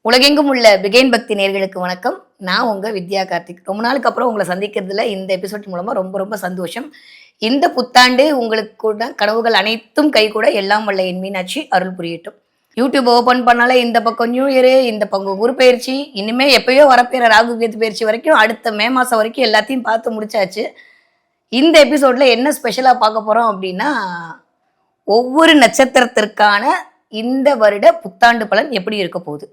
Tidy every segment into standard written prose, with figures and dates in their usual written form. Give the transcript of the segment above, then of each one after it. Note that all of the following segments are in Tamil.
உலகெங்கும் உள்ள பிகேன் பக்தி நேர்களுக்கு வணக்கம். நான் உங்க வித்யா கார்த்திக். ரொம்ப நாளுக்கு அப்புறம் உங்களை சந்திக்கிறதுல இந்த எபிசோட் மூலமா ரொம்ப ரொம்ப சந்தோஷம். இந்த புத்தாண்டு உங்களுக்கு கூட கனவுகள் அனைத்தும் கைகூட எல்லாம் வல்ல என் மீனாட்சி அருள் புரியட்டும். யூடியூப் ஓபன் பண்ணாலே இந்த பக்கம் நியூ இயரு, இந்த பக்கம் குரு பயிற்சி, இனிமே எப்பயோ வரப்போற ராகு கேது பயிற்சி வரைக்கும் அடுத்த மே மாசம் வரைக்கும் எல்லாத்தையும் பார்த்து முடிச்சாச்சு. இந்த எபிசோட்ல என்ன ஸ்பெஷலா பார்க்க போறோம் அப்படின்னா, ஒவ்வொரு நட்சத்திரத்திற்கான இந்த வருட புத்தாண்டு பலன் எப்படி இருக்க போகுது.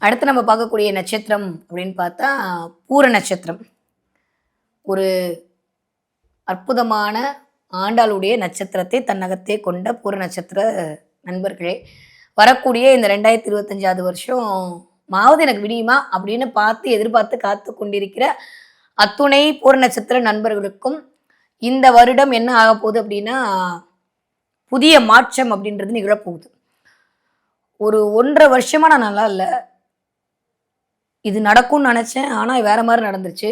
அடுத்து நம்ம பார்க்கக்கூடிய நட்சத்திரம் அப்படின்னு பார்த்தா பூர நட்சத்திரம். ஒரு அற்புதமான ஆண்டாளுடைய நட்சத்திரத்தை தன்னகத்தே கொண்ட பூர நட்சத்திர நண்பர்களே, வரக்கூடிய இந்த 2025 வருஷம் மாவது எனக்கு விடியுமா அப்படின்னு எதிர்பார்த்து காத்து கொண்டிருக்கிற அத்துணை பூர நட்சத்திர நண்பர்களுக்கும் இந்த வருடம் என்ன ஆக போகுது அப்படின்னா, புதிய மாற்றம் அப்படின்றது நிகழப்போகுது. ஒரு 1.5 வருஷமா நான் நல்லா இல்லை, இது நடக்கும்னு நினச்சேன், ஆனால் வேற மாதிரி நடந்துருச்சு.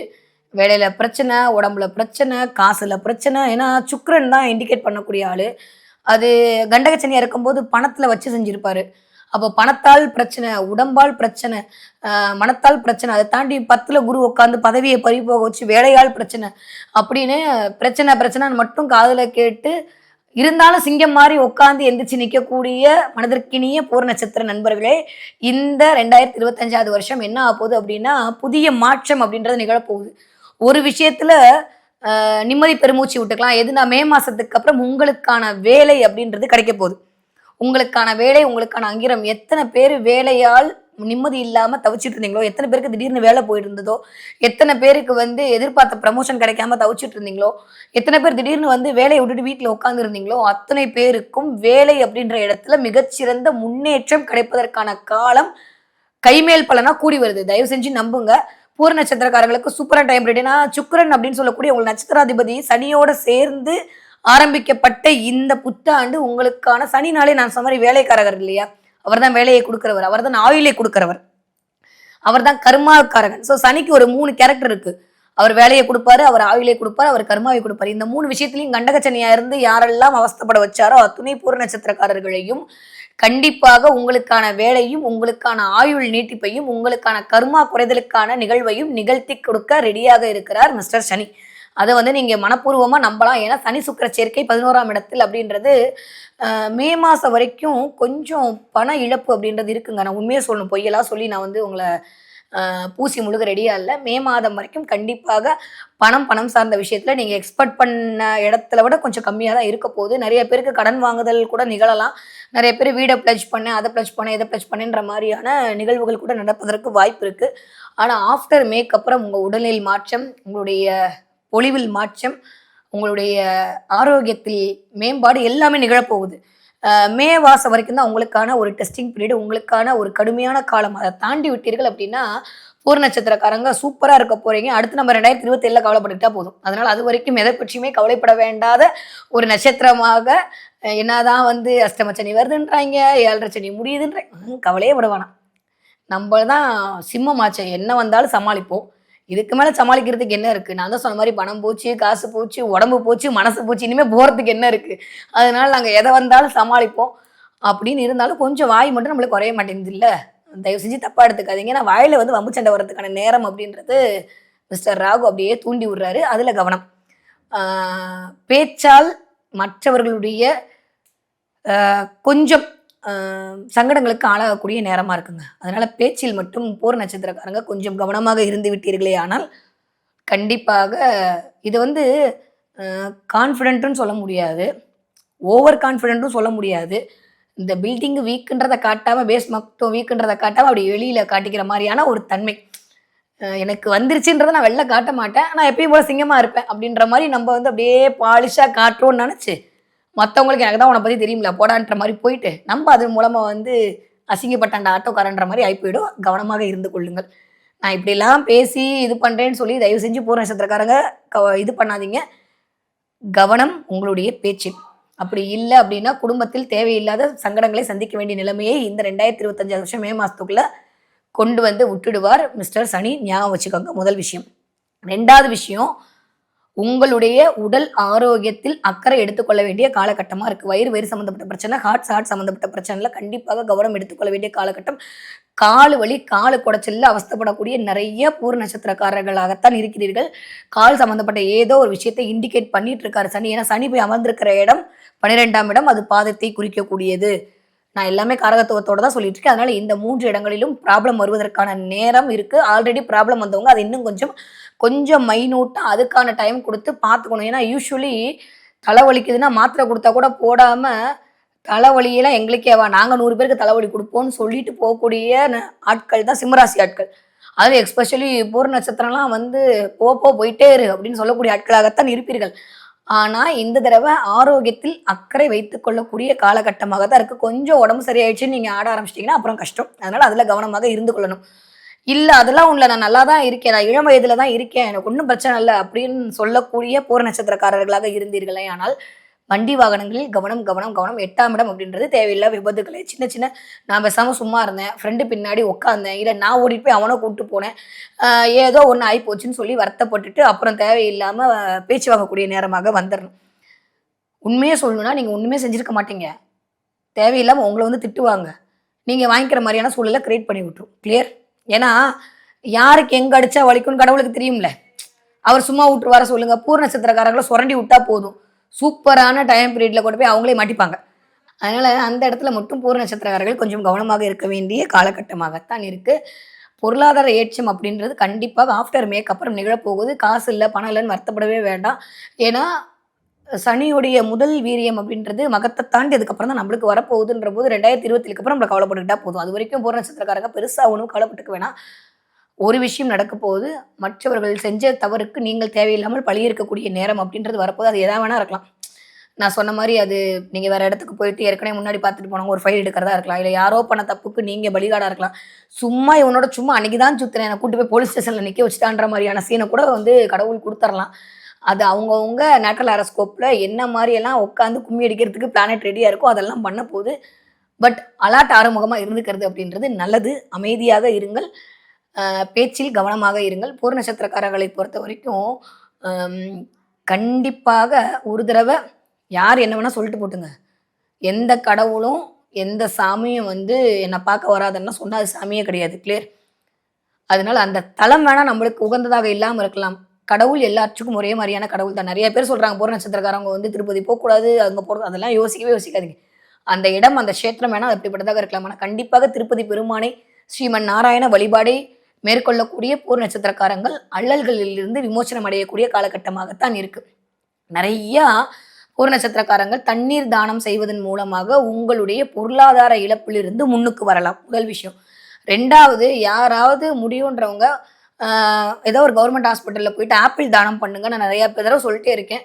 வேலையில் பிரச்சனை, உடம்புல பிரச்சனை, காசில் பிரச்சனை. ஏன்னா சுக்கிரன் தான் இண்டிகேட் பண்ணக்கூடிய ஆள். அது கண்டகச்சனியாக இருக்கும்போது பணத்தில் வச்சு செஞ்சுருப்பாரு. அப்போ பணத்தால் பிரச்சனை, உடம்பால் பிரச்சனை, மனத்தால் பிரச்சனை, அதை தாண்டி 10ல் குரு உட்காந்து பதவியை பறிபோக வச்சு வேலையால் பிரச்சனை அப்படின்னு பிரச்சனைன்னு மட்டும் காதில் கேட்டு இருந்தாலும் சிங்கம் மாதிரி உட்காந்து எந்திரிச்சு நிற்கக்கூடிய மனதிற்கினிய பூர நட்சத்திர நண்பர்களே, இந்த 2025 வருஷம் என்ன ஆக போகுது அப்படின்னா, புதிய மாற்றம் அப்படின்றது நிகழப்போகுது. ஒரு விஷயத்துல நிம்மதி பெருமூச்சு விட்டுக்கலாம். எதுனா மே மாசத்துக்கு அப்புறம் உங்களுக்கான வேலை அப்படின்றது கிடைக்க போகுது. உங்களுக்கான வேலை, உங்களுக்கான அங்கீகாரம். எத்தனை பேர் வேலையால் நிம்மதி இல்லாம தவிச்சிட்டு இருந்தீங்களோ, எத்தனை பேருக்கு திடீர்னு வேலை போயிருந்ததோ, எத்தனை பேருக்கு எதிர்பார்த்த ப்ரமோஷன் கிடைக்காம தவிச்சிட்டு இருந்தீங்களோ, எத்தனை பேர் திடீர்னு வேலையை விட்டுட்டு வீட்டில் உட்கார்ந்து இருந்தீங்களோ, அத்தனை பேருக்கும் வேலை அப்படின்ற இடத்துல மிகச்சிறந்த முன்னேற்றம் கிடைப்பதற்கான காலம் கைமேல் பலனா கூடி வருது. தயவு செஞ்சு நம்புங்க. பூர நட்சத்திரக்காரர்களுக்கு சூப்பரான டைம் ரெடினா, சுக்கிரன் அப்படின்னு சொல்லக்கூடிய உங்கள் நட்சத்திராதிபதி சனியோட சேர்ந்து ஆரம்பிக்கப்பட்ட இந்த புத்தாண்டு உங்களுக்கான சனினாலே நான் சொன்ன மாதிரி வேலைக்காரகர் இல்லையா, அவர் தான் வேலையை கொடுக்கிறவர், அவர் தான் ஆயுளை கொடுக்கிறவர், அவர் தான் கர்மாக்காரகன். ஸோ சனிக்கு ஒரு 3 கேரக்டர் இருக்கு. அவர் வேலையை கொடுப்பாரு, அவர் ஆயுளை கொடுப்பாரு, அவர் கர்மாவை கொடுப்பாரு. இந்த 3 விஷயத்திலையும் கண்டகச்சனியா இருந்து யாரெல்லாம் அவஸ்தப்பட வச்சாரோ அத்துணை பூர நட்சத்திரக்காரர்களையும் கண்டிப்பாக உங்களுக்கான வேலையும், உங்களுக்கான ஆயுள் நீட்டிப்பையும், உங்களுக்கான கர்மா குறைதலுக்கான நிகழ்வையும் நிகழ்த்தி கொடுக்க ரெடியாக இருக்கிறார் மிஸ்டர் சனி. அதை நீங்க மனப்பூர்வமா நம்பலாம். ஏன்னா சனி சுக்கிர சேர்க்கை 11ஆம் இடத்தில் அப்படின்றது மே மாசம் வரைக்கும் கொஞ்சம் பண இழப்பு அப்படின்றது இருக்குங்க. நான் உண்மையை சொல்லணும், பொய்யெல்லாம் சொல்லி நான் உங்களை பூசி முழுக ரெடியா இல்லை. மே மாதம் வரைக்கும் கண்டிப்பாக பணம் சார்ந்த விஷயத்துல நீங்க எக்ஸ்பெக்ட் பண்ண இடத்துல விட கொஞ்சம் கம்மியாக தான் இருக்க போகுது. நிறைய பேருக்கு கடன் வாங்குதல் கூட நிகழலாம். நிறைய பேர் வீடை பிளட்ஜ் பண்ணேன், அதை பிளட்ஜ் பண்ணேன், இதை பிளட்ஜ் பண்ணேன்ற மாதிரியான நிகழ்வுகள் கூட நடப்பதற்கு வாய்ப்பு இருக்கு. ஆனா ஆஃப்டர் மேக் அப்புறம் உங்க உடல்நிலை மாற்றம், உங்களுடைய பொலிவில் மாற்றம், உங்களுடைய ஆரோக்கியத்தில் மேம்பாடு எல்லாமே நிகழப்போகுது. மே மாசம் வரைக்கும் தான் உங்களுக்கான ஒரு டெஸ்டிங் பீரியட், உங்களுக்கான ஒரு கடுமையான காலம். அதை தாண்டி விட்டீர்கள் அப்படின்னா பூர நட்சத்திரக்காரங்க சூப்பரா இருக்க போறீங்க. அடுத்து நம்ம 2027 கவலைப்பட்டுக்கிட்டா போதும். அதனால அது வரைக்கும் எதை பற்றியுமே கவலைப்பட வேண்டாத ஒரு நட்சத்திரமாக, என்னதான் அஷ்டமச்சனி வருதுன்றாங்க, 7.5 சனி முடியுதுன்றாங்க, கவலையே விட வேணாம். நம்ம தான் சிம்மமாச்சே, என்ன வந்தாலும் சமாளிப்போம். இதுக்கு மேல சமாளிக்கிறதுக்கு என்ன இருக்கு? நான் தான் சொன்ன மாதிரி பணம் போச்சு, காசு போச்சு, உடம்பு போச்சு, மனசு போச்சு, இனிமே போறதுக்கு என்ன இருக்கு? அதனால நாங்க எதை வந்தாலும் சமாளிப்போம் அப்படின்னு இருந்தாலும் கொஞ்சம் வாய் மட்டும் நம்மளுக்கு குறைய மாட்டேங்குது இல்ல. தயவு செஞ்சு தப்பா எடுத்துக்காதீங்க. ஏன்னா வாயில வம்பு சண்டை வர்றதுக்கான நேரம் அப்படின்றது மிஸ்டர் ராகு அப்படியே தூண்டி விடுறாரு. அதுல கவனம். பேச்சால் மற்றவர்களுடைய கொஞ்சம் சங்கடங்களுக்கு ஆளாகக்கூடிய நேரமா இருக்குங்க. அதனால பேச்சில் மட்டும் பூர நட்சத்திரக்காரங்க கொஞ்சம் கவனமாக இருந்து விட்டீர்களே ஆனால் கண்டிப்பாக இது கான்ஃபிடென்ட்னு சொல்ல முடியாது, ஓவர் கான்ஃபிடென்ட்டும் சொல்ல முடியாது. இந்த பில்டிங் வீக்குன்றதை காட்டாம, பேஸ் மட்டும் வீக்குன்றதை காட்டாம அப்படி வெளியில காட்டிக்கிற மாதிரியான ஒரு தன்மை எனக்கு வந்துருச்சுன்றதை நான் வெளில காட்ட மாட்டேன். நான் எப்பயும் போல சிங்கமா இருப்பேன் அப்படின்ற மாதிரி நம்ம அப்படியே பாலிஷா காட்டுறோம்னு நினைச்சு மற்றவங்களுக்கு எனக்கு தான் உன்னை பற்றி தெரியுமில்ல போடான்ற மாதிரி போயிட்டு நம்ம அது மூலமாக அசிங்கப்பட்டாண்ட ஆட்டோக்காரன்ற மாதிரி ஆகி போயிடும். கவனமாக இருந்து கொள்ளுங்கள். நான் இப்படிலாம் பேசி இது பண்ணுறேன்னு சொல்லி தயவு செஞ்சு பூர நட்சத்திரக்காரங்க இது பண்ணாதீங்க. கவனம் உங்களுடைய பேச்சில். அப்படி இல்லை அப்படின்னா குடும்பத்தில் தேவையில்லாத சங்கடங்களை சந்திக்க வேண்டிய நிலைமையை இந்த 2025 வருஷம் மே மாதத்துக்குள்ளே கொண்டு விட்டுடுவார் மிஸ்டர் சனி. ஞாபகம் வச்சுக்கோங்க. முதல் விஷயம். 2வது விஷயம், உங்களுடைய உடல் ஆரோக்கியத்தில் அக்கறை எடுத்துக்கொள்ள வேண்டிய காலகட்டமாக இருக்குது. வயிறு சம்மந்தப்பட்ட பிரச்சனை, ஹார்ட் சம்மந்தப்பட்ட பிரச்சனைல கண்டிப்பாக கவனம் எடுத்துக்கொள்ள வேண்டிய காலகட்டம். காலு வலி, காலு குடைச்சல்ல அவஸ்தைப்படக்கூடிய நிறைய பூர நட்சத்திரக்காரர்களாகத்தான் இருக்கிறீர்கள். கால் சம்மந்தப்பட்ட ஏதோ ஒரு விஷயத்தை இண்டிகேட் பண்ணிட்டு இருக்காரு சனி. ஏன்னா சனி போய் அமர்ந்திருக்கிற இடம் 12ஆம் இடம். அது பாதத்தை குறிக்கக்கூடியது. நான் எல்லாமே காரகத்துவத்தோட தான் சொல்லிட்டு இருக்கேன். அதனால இந்த 3 இடங்களிலும் ப்ராப்ளம் வருவதற்கான நேரம் இருக்கு. ஆல்ரெடி ப்ராப்ளம் வந்தவங்க அது இன்னும் கொஞ்சம் கொஞ்சம் மைன்யூட்டா அதுக்கான டைம் குடுத்து பார்த்துக்கணும். ஏன்னா யூசுவலி தலை வலிக்குதுன்னா மாத்திரை குடுத்தா கூட போடாம, தலைவலியெல்லாம் எங்களுக்கேவா? நாங்க 100 பேருக்கு தலைவலி குடுப்போம்ன்னு சொல்லிட்டு போகக்கூடிய ஆட்கள் தான் சிம்மராசி ஆட்கள். அதுவும் எஸ்பெஷலி பூர நட்சத்திரம்லாம் வந்து போயிட்டே இரு அப்படின்னு சொல்லக்கூடிய ஆட்களாகத்தான் இருப்பீர்கள். ஆனா, இந்த தடவ ஆரோக்கியத்தில் அக்கறை வைத்துக் கொள்ளக்கூடிய காலகட்டமாக தான் இருக்கு. கொஞ்சம் உடம்பு சரியாயிடுச்சுன்னு நீங்க ஆட ஆரம்பிச்சிட்டீங்கன்னா, அப்புறம் கஷ்டம். அதனால அதுல கவனமாக இருந்து கொள்ளணும். இல்ல அதெல்லாம் ஒண்ணும் இல்ல. நான் நல்லா தான் இருக்கேன். நான் இளம் வயதுல தான் இருக்கேன். எனக்கு ஒண்ணும் பிரச்சனை இல்ல அப்படின்னு சொல்லக்கூடிய பூர நட்சத்திரக்காரர்களாக இருந்தீர்களேயானால், வண்டி வாகனங்களில் கவனம், கவனம், கவனம். 8ஆம் இடம் அப்படின்றது தேவையில்லா விபத்துக்களை சின்ன சின்ன நான் பேசாம சும்மா இருந்தேன். ஃப்ரெண்டு பின்னாடி உட்காந்தேன். இல்ல நான் ஓடிட்டு போய் அவன கூட்டு போனேன். ஏதோ ஒண்ணு ஆயிப்போச்சுன்னு சொல்லி வருத்தப்பட்டுட்டு, அப்புறம் தேவையில்லாம பேச்சு வாங்கக்கூடிய நேரமாக வந்துரணும். உண்மைய சொல்லணும்னா, நீங்க ஒண்ணுமே செஞ்சிருக்க மாட்டீங்க. தேவையில்லாம உங்கள வந்து திட்டுவாங்க. நீங்க வாங்கிக்கிற மாரியான சூழல கிரியேட் பண்ணி விட்டுரும். கிளியர்? ஏன்னா, யாருக்கு எங்க அடிச்சா வலிக்கும்னு கடவுளுக்கு தெரியும்ல. அவர் சும்மா விட்டுருவார சொல்லுங்க. பூர நட்சத்திரக்காரங்கள சுரண்டி விட்டா போதும். சூப்பரான டைம் பீரியட்ல கொண்டு போய் அவங்களே மாட்டிப்பாங்க. அதனால அந்த இடத்துல மட்டும் பூர நட்சத்திரக்காரர்கள் கொஞ்சம் கவனமாக இருக்க வேண்டிய காலகட்டமாகத்தான் இருக்கு. பொருளாதார ஏற்றம் அப்படின்றது கண்டிப்பாக ஆஃப்டர் மேக்கு அப்புறம் நிகழப்போகுது. காசு இல்ல, பணம் இல்லன்னு வருத்தப்படவே வேண்டாம். ஏன்னா, சனியுடைய முதல் வீரியம் அப்படின்றது மகத்த தாண்டி அதுக்கப்புறம் தான் நம்மளுக்கு வரப்போகுதுன்ற போது 2027க்கு அப்புறம் நம்ம கவலைப்பட்டுக்கிட்டா போதும். அது வரைக்கும் பூர நட்சத்திரக்காரங்க பெருசா ஒண்ணும் கவலைப்பட்டுக்க வேணாம். ஒரு விஷயம் நடக்க போகுது. மற்றவர்கள் செஞ்ச தவறுக்கு நீங்கள் தேவையில்லாமல் பழி இருக்கக்கூடிய நேரம் அப்படின்றது வரப்போகுது. அது எதா வேணா இருக்கலாம். நான் சொன்ன மாரி அது நீங்க வேற இடத்துக்கு போயிட்டு ஏற்கனவே முன்னாடி பார்த்துட்டு போனவங்க ஒரு ஃபைல் எடுக்கிறதா இருக்கலாம். இல்ல யாரோ பண்ண தப்புக்கு நீங்க பலிகாடா இருக்கலாம். சும்மா இவனோட சும்மா அன்னைக்கு தான் சுத்துனேன். என்ன கூட்டு போய் போலீஸ் ஸ்டேஷன்ல நிக்க வச்சுட்டான்ற மாரியான சீன கூட வந்து கடவுள் குடுத்துரலாம். அது அவங்கவங்க நேட்டரல் ஹாரோஸ்கோப்ல என்ன மாரியெல்லாம் உட்காந்து கும்மி அடிக்கிறதுக்கு பிளானட் ரெடியா இருக்கோ அதெல்லாம் பண்ண போது. பட் அலர்ட் ஆறுமுகமா இருந்துக்கிறது அப்படின்றது நல்லது. அமைதியாக இருங்கள். பேச்சில் கவனமாக இருங்கள். பூர நட்சத்திரக்காரர்களை பொறுத்தவரைக்கும், அம் கண்டிப்பாக ஒரு தடவ யார் என்ன வேணா சொல்லிட்டு போட்டுங்க. எந்த கடவுளும், எந்த சாமியும் வந்து என்ன பார்க்க வராதுன்னா சொன்னா அது சாமியே கிடையாது. கிளியர்? அதனால அந்த தலம் வேணா நம்மளுக்கு உகந்ததாக இல்லாம இருக்கலாம். கடவுள் எல்லாத்துக்கும் ஒரே மாரியான கடவுள் தான். நெறைய பேர் சொல்றாங்க, பூர நட்சத்திரக்காரவங்க வந்து திருப்பதி போக்கூடாது, அங்க போறது அதெல்லாம் யோசிக்கவே யோசிக்காதீங்க. அந்த இடம், அந்த க்ஷேத்திரம் வேணா அது அப்படிப்பட்டதாக இருக்கலாம். ஆனா கண்டிப்பாக திருப்பதி பெருமானை, ஸ்ரீமன் நாராயண வழிபாடை மேற்கொள்ளக்கூடிய பூர நட்சத்திரக்காரங்கள் அல்லல்களிலிருந்து விமோசனம் அடையக்கூடிய காலகட்டமாகத்தான் இருக்கு. நெறையா பூர நட்சத்திரக்காரங்கள் தண்ணீர் தானம் செய்வதன் மூலமாக உங்களுடைய பொருளாதார இழப்பிலிருந்து முன்னுக்கு வரலாம். முதல் விஷயம். 2வது யாராவது முடியுன்றவங்க ஏதோ ஒரு கவர்மெண்ட் ஹாஸ்பிட்டல்ல போயிட்டு ஆப்பிள் தானம் பண்ணுங்க. நான் நெறைய தடவ சொல்லிட்டே இருக்கேன்.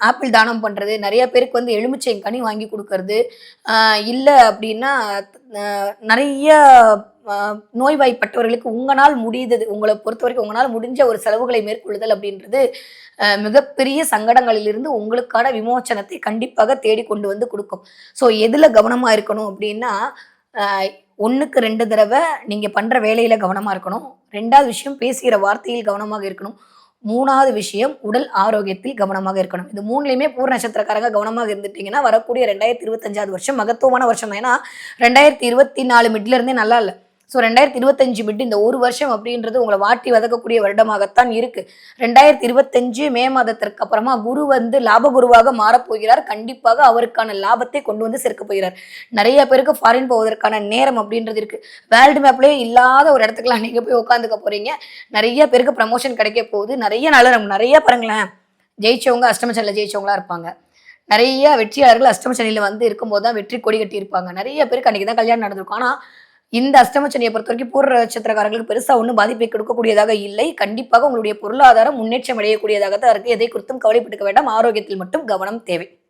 ஆப்பிள் தானம் பண்றது, நெறைய பேருக்கு வந்து எலுமிச்சை கனி வாங்கி குடுக்கறது, இல்ல அப்டின்னா நெறைய நோய்வாய்ப்பட்டவர்களுக்கு உங்கனால முடியுதது உங்கள பொறுத்தவரைக்கும் உங்கனால முடிஞ்ச ஒரு செலவுகளை மேற்கொள்ளுதல் அப்படின்றது மிகப்பெரிய சங்கடங்களிலிருந்து உங்களுக்கான விமோச்சனத்தை கண்டிப்பாக தேடி கொண்டு வந்து குடுக்கும். ஸோ எதுல கவனமா இருக்கணும் அப்டின்னா, அ 1க்கு 2 தடவ நீங்க பண்ற வேலையில கவனமா இருக்கணும். 2வது விஷயம் பேசுகிற வார்த்தையில் கவனமாக இருக்கணும். 3வது விஷயம் உடல் ஆரோக்கியத்தில் கவனமாக இருக்கணும். இது 3லயுமே பூர நட்சத்திரக்காரங்க கவனமாக இருந்துட்டீங்கன்னா, வரக்கூடிய 2025வது வருஷம் மகத்துவமான வருஷம் தான். ஏன்னா 2024 மிட்ல இருந்தே நல்லா இல்ல. ஸோ 2025 மிட் இந்த ஒரு வருஷம் அப்படின்றது உங்கள வாட்டி வதக்கக்கூடிய வருடமாகத்தான் இருக்கு. 2025 மே மாதத்திற்கு அப்புறமா குரு வந்து லாப குருவாக மாறப்போகிறார். கண்டிப்பாக அவருக்கான லாபத்தை கொண்டு வந்து சேர்க்கப் போகிறார். நெறைய பேருக்கு ஃபாரின் போவதற்கான நேரம் அப்படின்றது இருக்கு. வேர்ல்டு மேப்லயே இல்லாத ஒரு இடத்துக்குலாம் நீங்க போய் உட்காந்துக்க போறீங்க. நெறைய பேருக்கு ப்ரமோஷன் கிடைக்க போகுது. நெறைய பாருங்களேன், ஜெயிச்சவங்க அஷ்டம சனியில ஜெயிச்சவங்களா இருப்பாங்க. நெறைய வெற்றியாளர்கள் அஷ்டம சனியில வந்து இருக்கும்போது தான் வெற்றி கொடி கட்டி இருப்பாங்க. நெறைய பேருக்கு அன்னைக்கு தான் கல்யாணம் நடந்திருக்கும். ஆனா இந்த அஷ்டம சனியை பொறுத்தவரைக்கும் பூர நட்சத்திரக்காரர்களுக்கு பெருசா ஒண்ணும் பாதிப்பை கொடுக்கக்கூடியதாக இல்லை. கண்டிப்பாக உங்களுடைய பொருளாதாரம் முன்னேற்றம் அடையக்கூடியதாக தான் இருக்கு. எதை குறித்தும் கவலைப்பட்டுக்க வேண்டாம். ஆரோக்கியத்தில் மட்டும் கவனம் தேவை.